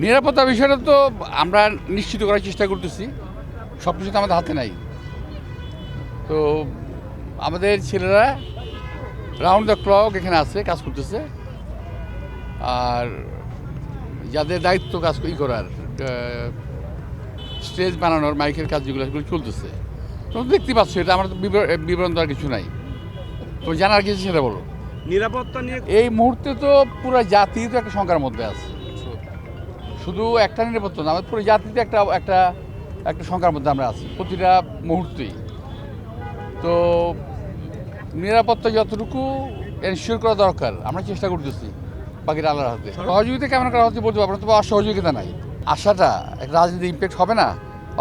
নিরাপত্তা বিষয়টা তো আমরা নিশ্চিত করার চেষ্টা করতেছি, সব কিছু তো আমাদের হাতে নাই। তো আমাদের ছেলেরা রাউন্ড দ্য ক্লক এখানে আছে, কাজ করতেছে। আর যাদের দায়িত্ব কাজ করার স্টেজ বানানোর মাইকের কাজ যেগুলো সেগুলো চলতেছে। তো দেখতে পাচ্ছ, এটা আমার তো বিবরণ দেওয়ার কিছু নাই। তো জানার কিছু সেটা বলো। নিরাপত্তা নিয়ে এই মুহূর্তে তো পুরো জাতি তো একটা শঙ্কার মধ্যে আছে, শুধু একটা নিরাপত্তা না, আমাদের পুরো জাতিতে একটা একটা একটা শঙ্কার মধ্যে আমরা আছি প্রতিটা মুহূর্তেই। তো নিরাপত্তা যতটুকু এনশিওর করা দরকার আমরা চেষ্টা করতেছি, বাকিটা আল্লাহর হাতে। সহযোগিতা কেমন করা হচ্ছে বলতে পারবো না, তবে অসহযোগিতা নাই। আশাটা একটা রাজনীতি ইম্প্যাক্ট হবে না,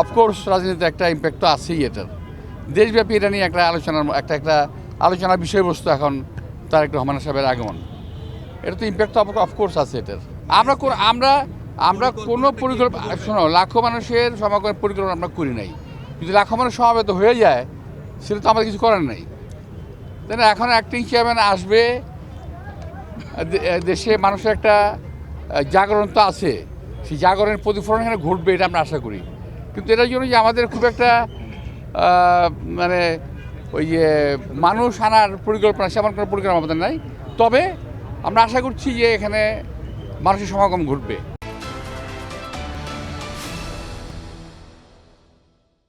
অফকোর্স রাজনীতিতে একটা ইম্প্যাক্ট তো আছেই। এটার দেশব্যাপী এটা নিয়ে একটা আলোচনার বিষয়বস্তু এখন তারেক রহমান সাহেবের আগমন, এটা তো ইম্প্যাক্ট তো অফকোর্স আছে এটার। আমরা কোনো পরিকল্পনা, শোনো, লাখো মানুষের সমাগমের পরিকল্পনা আমরা করি নাই। যদি লাখো মানুষ সমাবেত হয়ে যায় সেটা তো আমাদের কিছু করার নেই, তাই না? এখন অ্যাক্টিং চেয়ারম্যান আসবে, দেশে মানুষের একটা জাগরণ তো আছে, সেই জাগরণের প্রতিফলন এখানে ঘটবে এটা আমরা আশা করি। কিন্তু এটার জন্য যে আমাদের খুব একটা মানে ওই যে মানুষ আনার পরিকল্পনা, সেমন কোনো পরিকল্পনা আমাদের নাই। তবে আমরা আশা করছি যে এখানে মানুষের সমাগম ঘটবে।